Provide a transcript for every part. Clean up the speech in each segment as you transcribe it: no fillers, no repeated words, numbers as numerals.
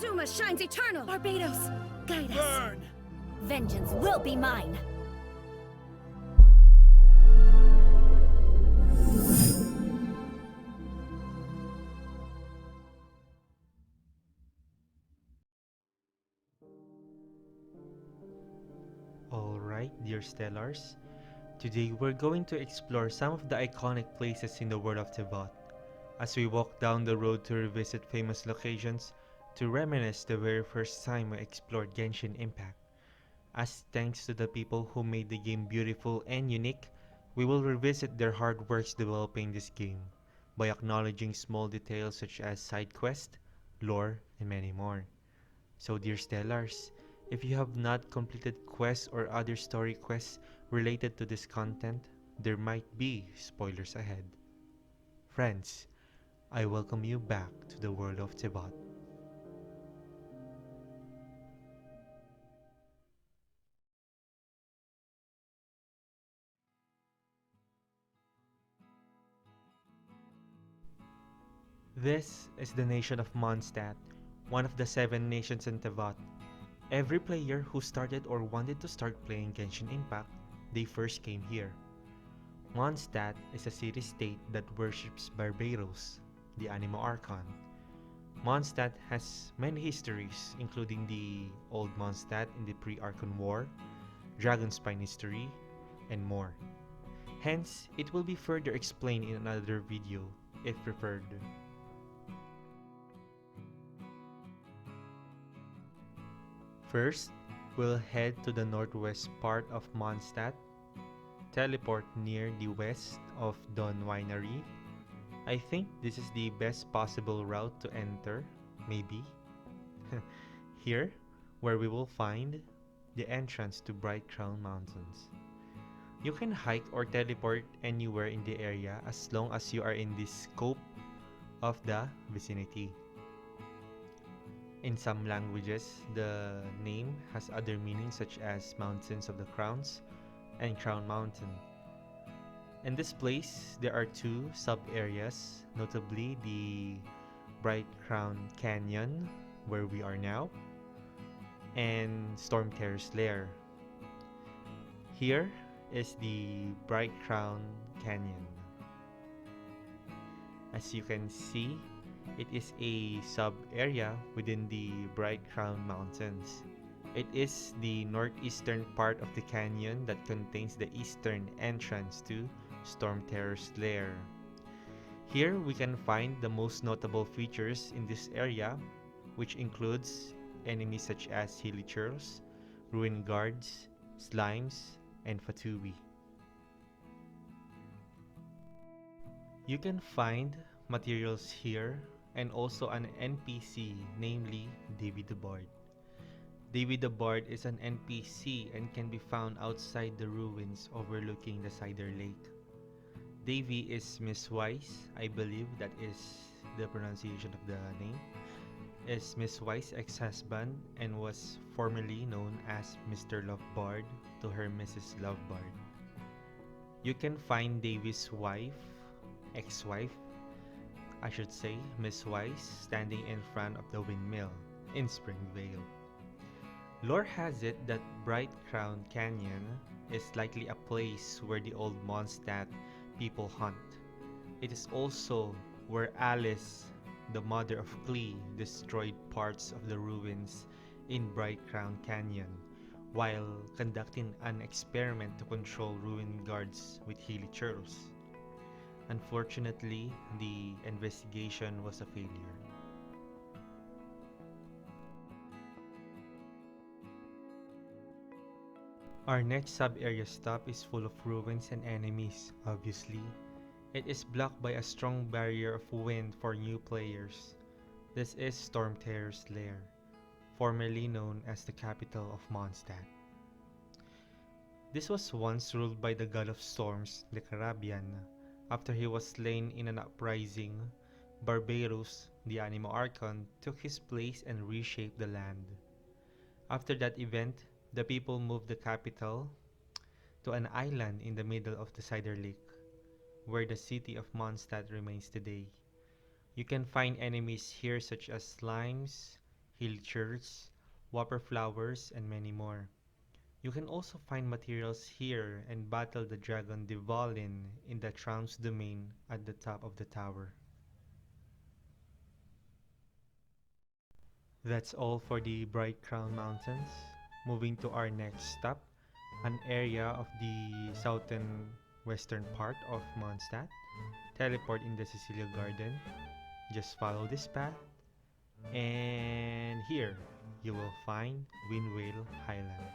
Suma shines eternal! Barbados, guide us. Burn! Vengeance will be mine! Alright, dear Stellars, today we're going to explore some of the iconic places in the world of Teyvat, as we walk down the road to revisit famous locations, to reminisce the very first time we explored Genshin Impact. As thanks to the people who made the game beautiful and unique, we will revisit their hard works developing this game, by acknowledging small details such as side quest, lore, and many more. So dear Stellars, if you have not completed quests or other story quests related to this content, there might be spoilers ahead. Friends, I welcome you back to the world of Teyvat. This is the nation of Mondstadt, one of the 7 nations in Teyvat. Every player who started or wanted to start playing Genshin Impact, they first came here. Mondstadt is a city-state that worships Barbados, the Animo Archon. Mondstadt has many histories, including the Old Mondstadt in the pre-Archon War, Dragonspine history, and more. Hence, it will be further explained in another video, if preferred. First, we'll head to the northwest part of Mondstadt, teleport near the west of Winery. I think this is the best possible route to enter, maybe. Here, where we will find the entrance to Bright Crown Mountains. You can hike or teleport anywhere in the area as long as you are in the scope of the vicinity. In some languages, the name has other meanings such as Mountains of the Crowns and Crown Mountain. In this place, there are 2 sub-areas, notably the Bright Crown Canyon, where we are now, and Storm Terrace Lair. Here is the Bright Crown Canyon. As you can see, it is a sub-area within the Bright Crown Mountains. It is the northeastern part of the canyon that contains the eastern entrance to Storm Terrace Lair. Here we can find the most notable features in this area, which includes enemies such as hilichurls, ruin guards, slimes, and Fatui. You can find materials here and also an NPC, namely Davy the Bard. Davy the Bard is an NPC and can be found outside the ruins overlooking the Cider Lake. Davy is Miss Weiss, I believe that is the pronunciation of the name, is Miss Weiss' ex-husband and was formerly known as Mr. Lovebard to her Mrs. Lovebard. You can find Davy's wife, ex-wife, I should say, Miss Weiss, standing in front of the windmill in Springvale. Lore has it that Bright Crown Canyon is likely a place where the old Mondstadt people hunt. It is also where Alice, the mother of Klee, destroyed parts of the ruins in Bright Crown Canyon while conducting an experiment to control ruin guards with hilichurls. Unfortunately, the investigation was a failure. Our next sub-area stop is full of ruins and enemies, obviously. It is blocked by a strong barrier of wind for new players. This is Storm Terrace Lair, formerly known as the capital of Mondstadt. This was once ruled by the god of storms, the Caribbean. After he was slain in an uprising, Barbados, the Animo Archon, took his place and reshaped the land. After that event, the people moved the capital to an island in the middle of the Cider Lake, where the city of Mondstadt remains today. You can find enemies here such as slimes, hilichurls, whopper flowers, and many more. You can also find materials here and battle the dragon Divalin in the Traum's domain at the top of the tower. That's all for the Bright Crown Mountains. Moving to our next stop, an area of the southern western part of Mondstadt. Teleport in the Cecilia Garden. Just follow this path, and here you will find Windwind Highland.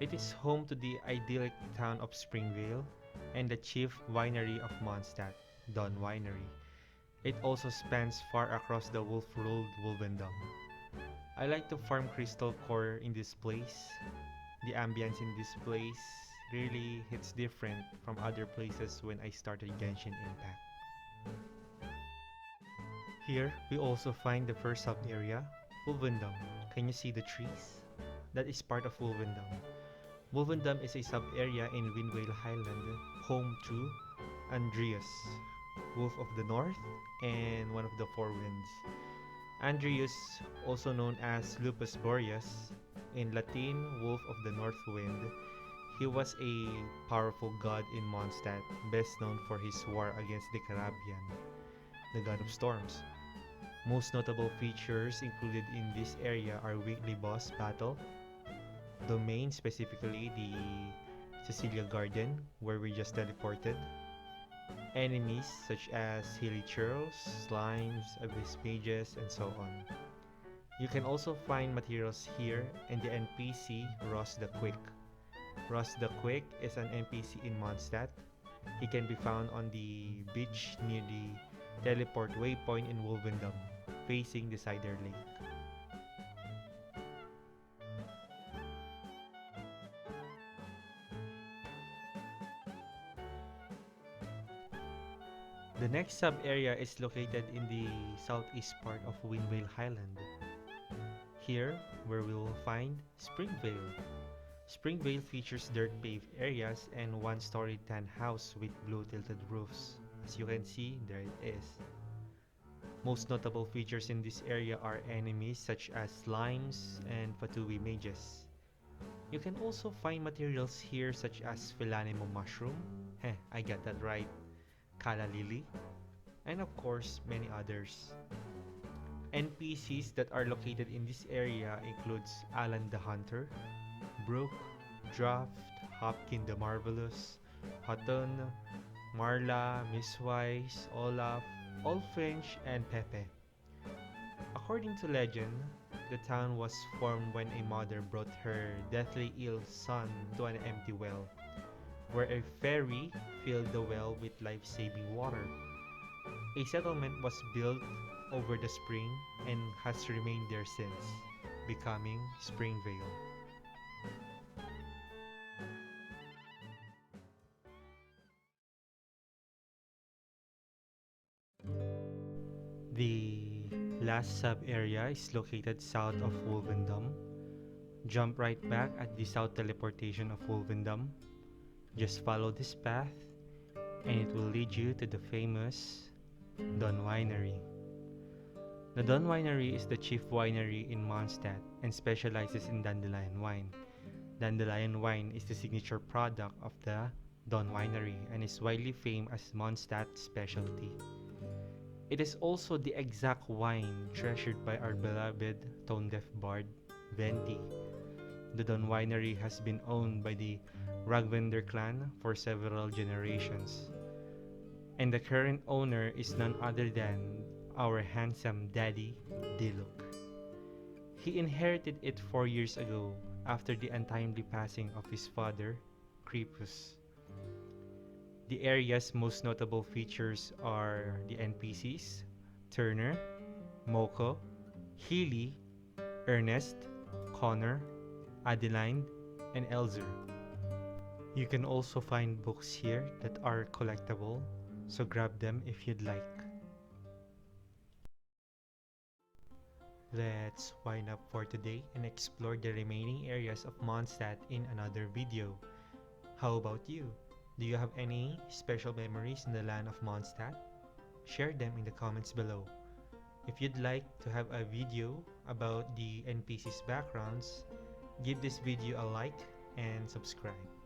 It is home to the idyllic town of Springvale and the chief winery of Mondstadt, Don Winery. It also spans far across the wolf-ruled Wolvendom. I like to farm crystal core in this place. The ambience in this place really hits different from other places when I started Genshin Impact. Here, we also find the first sub-area, Wolvendom. Can you see the trees? That is part of Wolvendom. Wolvendom is a sub-area in Windwind Highland, home to Andreas, Wolf of the North, and one of the Four Winds. Andreas, also known as Lupus Boreas, in Latin, Wolf of the North Wind, he was a powerful god in Mondstadt, best known for his war against the Carabian, the god of storms. Most notable features included in this area are weekly boss battle, domain, specifically the Cecilia Garden, where we just teleported, enemies such as hilichurls, slimes, abyss mages, and so on. You can also find materials here and the NPC Ross the Quick. Ross the Quick is an NPC in Mondstadt. He can be found on the beach near the teleport waypoint in Wolvendom, facing the Cider Lake. The next sub-area is located in the southeast part of Windwind Highland. Here, where we will find Springvale. Springvale features dirt-paved areas and one-story tan house with blue tilted roofs. As you can see, there it is. Most notable features in this area are enemies such as slimes and Fatui mages. You can also find materials here such as Philanimo mushroom, I got that right, Kala lily, and of course many others. NPCs that are located in this area includes Alan the Hunter, Brooke, Draft, Hopkin the Marvelous, Hutton, Marla, Misswise, Olaf, Olfinch, and Pepe. According to legend, the town was formed when a mother brought her deathly ill son to an empty well, where a fairy filled the well with life-saving water. A settlement was built over the spring and has remained there since, becoming Springvale. The last sub-area is located south of Wolvendom. Jump right back at the south teleportation of Wolvendom. Just follow this path and it will lead you to the famous Don Winery. The Don Winery is the chief winery in Mondstadt and specializes in dandelion wine. Dandelion wine is the signature product of the Don Winery and is widely famed as Mondstadt's specialty. It is also the exact wine treasured by our beloved tone-deaf bard, Venti. The Don Winery has been owned by the Ragvender clan for several generations, and the current owner is none other than our handsome daddy, Diluc. He inherited it 4 years ago after the untimely passing of his father, Crepus. The area's most notable features are the NPCs, Turner, Moko, Healy, Ernest, Connor, Adeline, and Elzer. You can also find books here that are collectible, so grab them if you'd like. Let's wind up for today and explore the remaining areas of Mondstadt in another video. How about you? Do you have any special memories in the land of Mondstadt? Share them in the comments below. If you'd like to have a video about the NPC's backgrounds, give this video a like and subscribe.